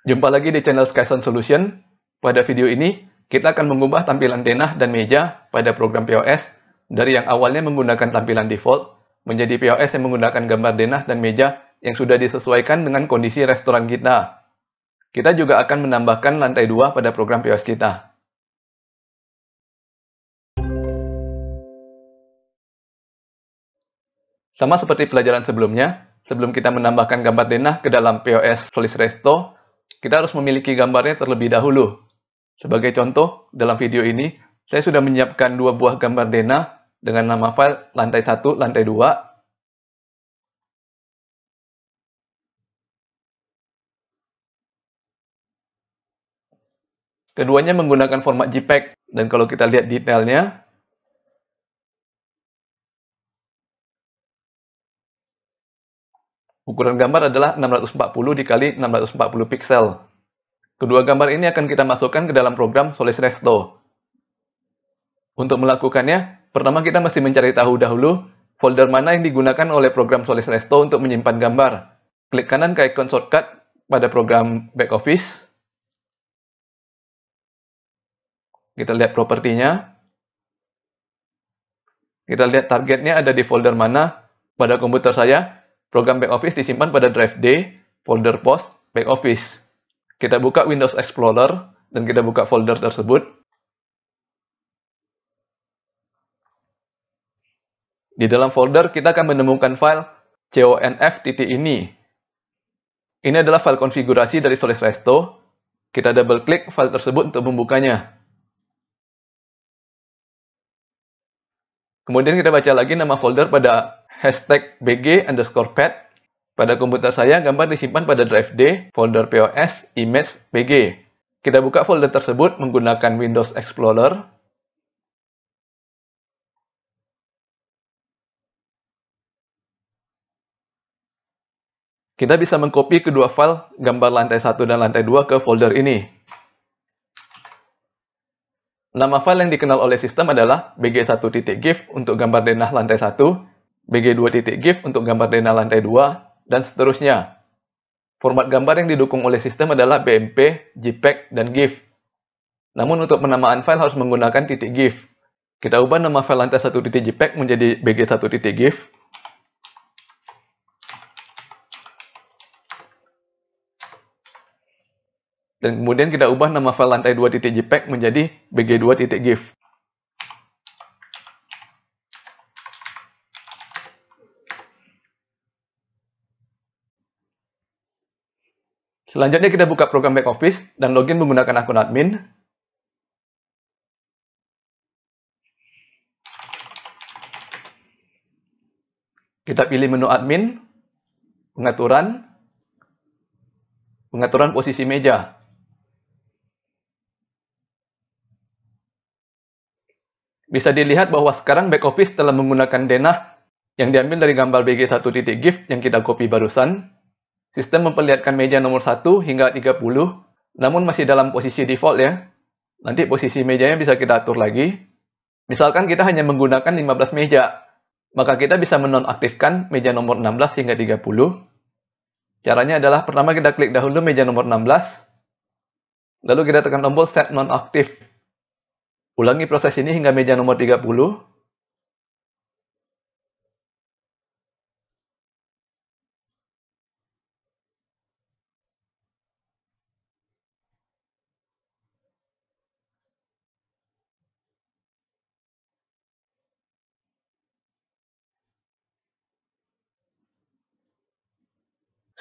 Jumpa lagi di channel Skyson Solution. Pada video ini, kita akan mengubah tampilan denah dan meja pada program POS dari yang awalnya menggunakan tampilan default menjadi POS yang menggunakan gambar denah dan meja yang sudah disesuaikan dengan kondisi restoran kita. Kita juga akan menambahkan lantai 2 pada program POS kita. Sama seperti pelajaran sebelumnya, sebelum kita menambahkan gambar denah ke dalam POS Solis Resto, kita harus memiliki gambarnya terlebih dahulu. Sebagai contoh, dalam video ini, saya sudah menyiapkan dua buah gambar denah dengan nama file lantai 1, lantai 2. Keduanya menggunakan format JPEG, dan kalau kita lihat detailnya, ukuran gambar adalah 640 x 640 pixel. Kedua gambar ini akan kita masukkan ke dalam program Solis Resto. Untuk melakukannya, pertama kita mesti mencari tahu dahulu folder mana yang digunakan oleh program Solis Resto untuk menyimpan gambar. Klik kanan ke icon shortcut pada program back office. Kita lihat propertinya. Kita lihat targetnya ada di folder mana. Pada komputer saya, program back office disimpan pada drive D, folder post, back office. Kita buka Windows Explorer, dan kita buka folder tersebut. Di dalam folder, kita akan menemukan file conf.ini. Ini adalah file konfigurasi dari Solis Resto. Kita double klik file tersebut untuk membukanya. Kemudian kita baca lagi nama folder pada hashtag bg_pad. Pada komputer saya, gambar disimpan pada drive D, folder POS, image, bg. Kita buka folder tersebut menggunakan Windows Explorer. Kita bisa mengcopy kedua file gambar lantai 1 dan lantai 2 ke folder ini. Nama file yang dikenal oleh sistem adalah bg1.gif untuk gambar denah lantai 1, bg2.gif untuk gambar denah lantai 2, dan seterusnya. Format gambar yang didukung oleh sistem adalah BMP, JPEG, dan GIF. Namun untuk penamaan file harus menggunakan .gif. Kita ubah nama file lantai 1.jpeg menjadi bg1.gif. Dan kemudian kita ubah nama file lantai 2.jpeg menjadi bg2.gif. Selanjutnya kita buka program back office dan login menggunakan akun admin. Kita pilih menu admin, pengaturan posisi meja. Bisa dilihat bahwa sekarang back office telah menggunakan denah yang diambil dari gambar bg1.gif yang kita copy barusan. Sistem memperlihatkan meja nomor 1 hingga 30, namun masih dalam posisi default ya. Nanti posisi mejanya bisa kita atur lagi. Misalkan kita hanya menggunakan 15 meja, maka kita bisa menonaktifkan meja nomor 16 hingga 30. Caranya adalah pertama kita klik dahulu meja nomor 16, lalu kita tekan tombol Set Nonaktif. Ulangi proses ini hingga meja nomor 30.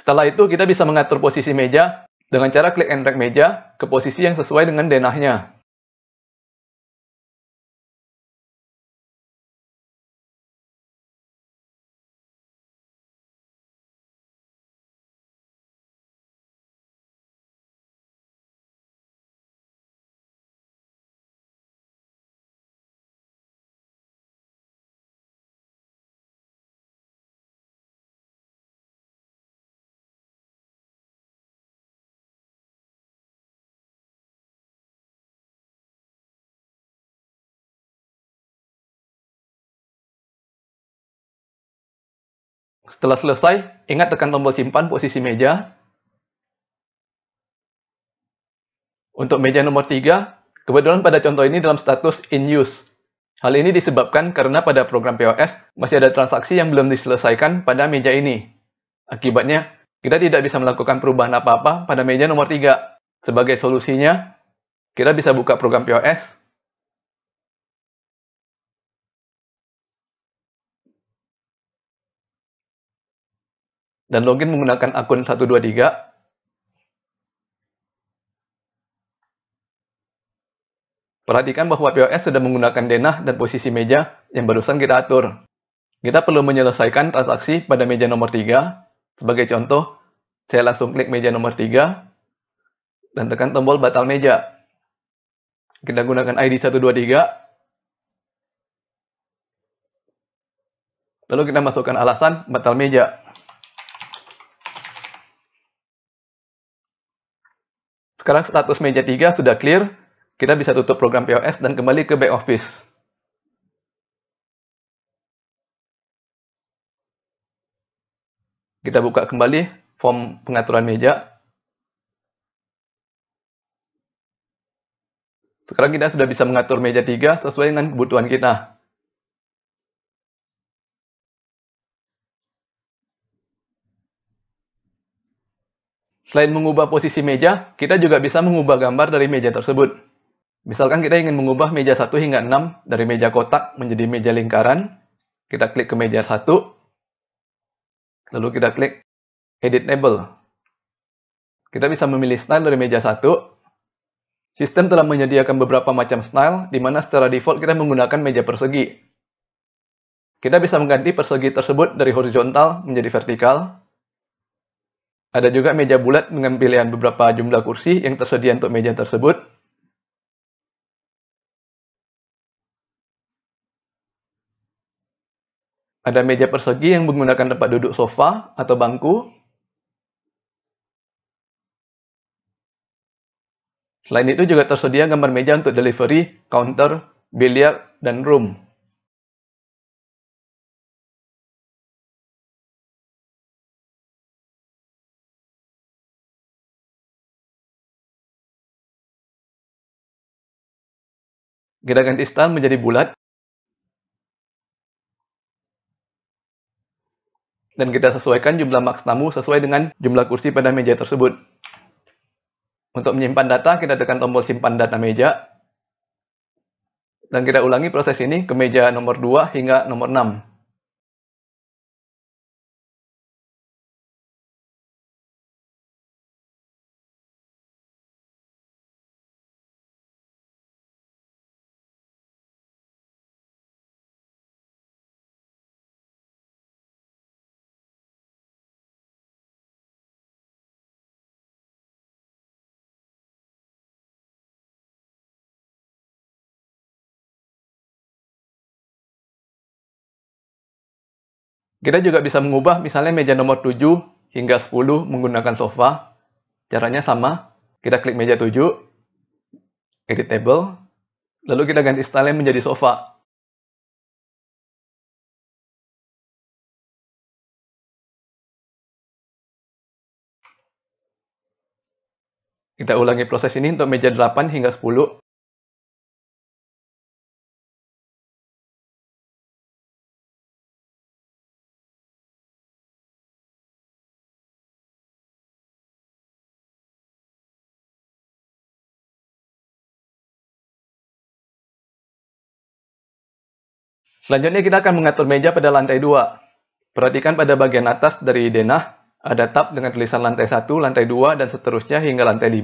Setelah itu kita bisa mengatur posisi meja dengan cara klik and drag meja ke posisi yang sesuai dengan denahnya. Setelah selesai, ingat tekan tombol simpan posisi meja. Untuk meja nomor 3, kebetulan pada contoh ini dalam status in use. Hal ini disebabkan karena pada program POS masih ada transaksi yang belum diselesaikan pada meja ini. Akibatnya, kita tidak bisa melakukan perubahan apa-apa pada meja nomor 3. Sebagai solusinya, kita bisa buka program POS, dan login menggunakan akun 123. Perhatikan bahwa POS sudah menggunakan denah dan posisi meja yang barusan kita atur. Kita perlu menyelesaikan transaksi pada meja nomor 3. Sebagai contoh, saya langsung klik meja nomor 3 dan tekan tombol batal meja. Kita gunakan ID 123. Lalu kita masukkan alasan batal meja. Sekarang status meja 3 sudah clear. Kita bisa tutup program POS dan kembali ke back office. Kita buka kembali form pengaturan meja. Sekarang kita sudah bisa mengatur meja 3 sesuai dengan kebutuhan kita. Selain mengubah posisi meja, kita juga bisa mengubah gambar dari meja tersebut. Misalkan kita ingin mengubah meja 1 hingga 6 dari meja kotak menjadi meja lingkaran, kita klik ke meja 1, lalu kita klik Edit Label. Kita bisa memilih style dari meja 1. Sistem telah menyediakan beberapa macam style, di mana secara default kita menggunakan meja persegi. Kita bisa mengganti persegi tersebut dari horizontal menjadi vertikal. Ada juga meja bulat dengan pilihan beberapa jumlah kursi yang tersedia untuk meja tersebut. Ada meja persegi yang menggunakan tempat duduk sofa atau bangku. Selain itu juga tersedia gambar meja untuk delivery, counter, biliar, dan room. Kita ganti style menjadi bulat. Dan kita sesuaikan jumlah maks tamu sesuai dengan jumlah kursi pada meja tersebut. Untuk menyimpan data, kita tekan tombol simpan data meja. Dan kita ulangi proses ini ke meja nomor 2 hingga nomor 6. Kita juga bisa mengubah misalnya meja nomor 7 hingga 10 menggunakan sofa. Caranya sama. Kita klik meja 7, edit table, lalu kita ganti style menjadi sofa. Kita ulangi proses ini untuk meja 8 hingga 10. Selanjutnya kita akan mengatur meja pada lantai 2. Perhatikan pada bagian atas dari denah, ada tab dengan tulisan lantai 1, lantai 2, dan seterusnya hingga lantai 5.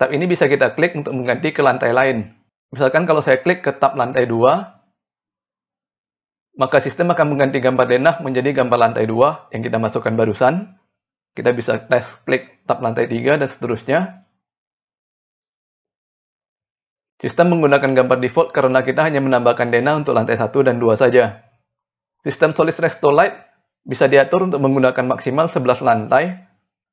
Tab ini bisa kita klik untuk mengganti ke lantai lain. Misalkan kalau saya klik ke tab lantai 2, maka sistem akan mengganti gambar denah menjadi gambar lantai 2 yang kita masukkan barusan. Kita bisa klik tab lantai 3 dan seterusnya. Sistem menggunakan gambar default karena kita hanya menambahkan denah untuk lantai 1 dan 2 saja. Sistem Solid Resto Lite bisa diatur untuk menggunakan maksimal 11 lantai,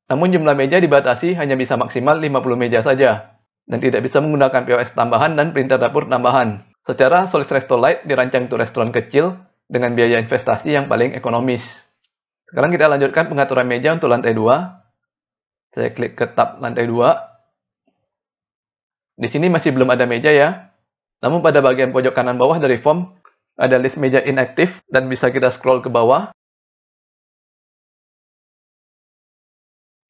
namun jumlah meja dibatasi hanya bisa maksimal 50 meja saja, dan tidak bisa menggunakan POS tambahan dan printer dapur tambahan. Secara Solid Resto Lite dirancang untuk restoran kecil dengan biaya investasi yang paling ekonomis. Sekarang kita lanjutkan pengaturan meja untuk lantai 2. Saya klik ke tab lantai 2. Di sini masih belum ada meja ya. Namun pada bagian pojok kanan bawah dari form, ada list meja inactive dan bisa kita scroll ke bawah.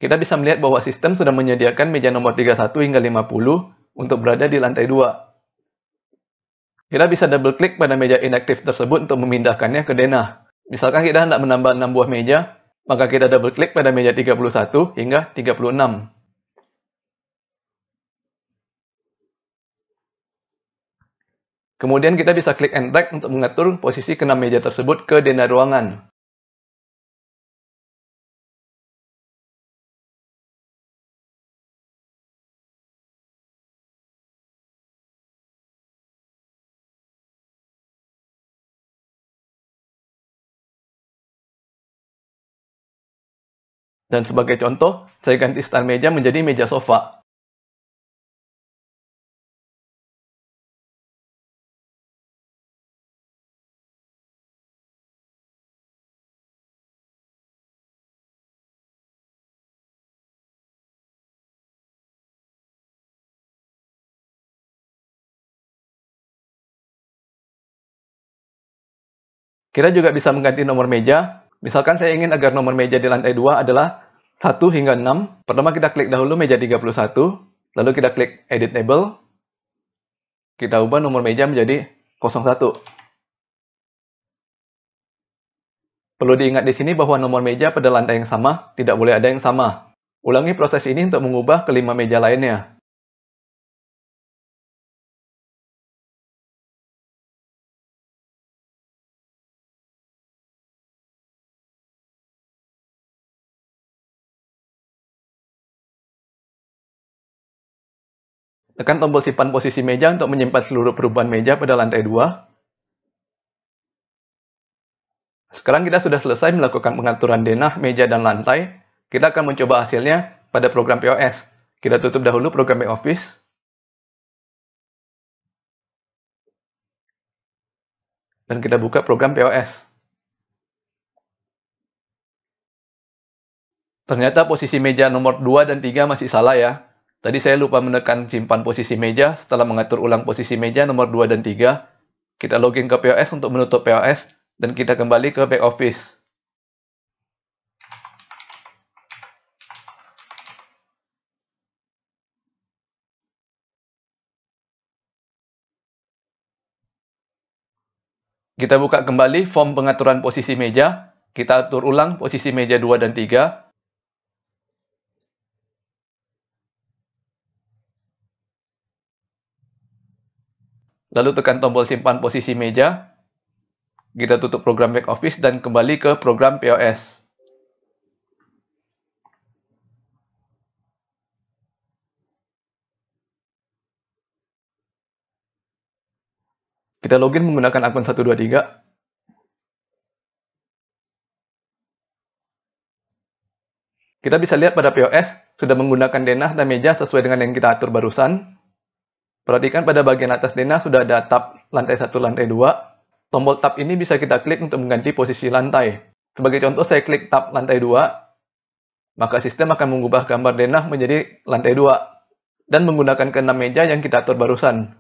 Kita bisa melihat bahwa sistem sudah menyediakan meja nomor 31 hingga 50 untuk berada di lantai 2. Kita bisa double klik pada meja inactive tersebut untuk memindahkannya ke denah. Misalkan kita hendak menambah 6 buah meja, maka kita double klik pada meja 31 hingga 36. Kemudian kita bisa klik and drag untuk mengatur posisi ke-6 meja tersebut ke denah ruangan. Dan sebagai contoh, saya ganti style meja menjadi meja sofa. Kita juga bisa mengganti nomor meja. Misalkan saya ingin agar nomor meja di lantai 2 adalah 1 hingga 6. Pertama kita klik dahulu meja 31, lalu kita klik Edit Label. Kita ubah nomor meja menjadi 01. Perlu diingat di sini bahwa nomor meja pada lantai yang sama tidak boleh ada yang sama. Ulangi proses ini untuk mengubah ke 5 meja lainnya. Tekan tombol simpan posisi meja untuk menyimpan seluruh perubahan meja pada lantai 2. Sekarang kita sudah selesai melakukan pengaturan denah, meja, dan lantai. Kita akan mencoba hasilnya pada program POS. Kita tutup dahulu program back office. Dan kita buka program POS. Ternyata posisi meja nomor 2 dan 3 masih salah ya. Tadi saya lupa menekan simpan posisi meja setelah mengatur ulang posisi meja nomor 2 dan 3. Kita login ke POS untuk menutup POS, dan kita kembali ke back office. Kita buka kembali form pengaturan posisi meja. Kita atur ulang posisi meja 2 dan 3. Lalu tekan tombol simpan posisi meja. Kita tutup program back office dan kembali ke program POS. Kita login menggunakan akun 123. Kita bisa lihat pada POS sudah menggunakan denah dan meja sesuai dengan yang kita atur barusan. Perhatikan pada bagian atas denah sudah ada tab lantai 1, lantai 2. Tombol tab ini bisa kita klik untuk mengganti posisi lantai. Sebagai contoh saya klik tab lantai 2, maka sistem akan mengubah gambar denah menjadi lantai 2 dan menggunakan ke-6 meja yang kita atur barusan.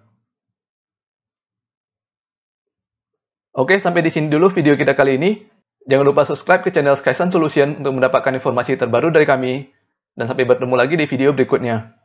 Oke, sampai di sini dulu video kita kali ini. Jangan lupa subscribe ke channel Skysun Solution untuk mendapatkan informasi terbaru dari kami. Dan sampai bertemu lagi di video berikutnya.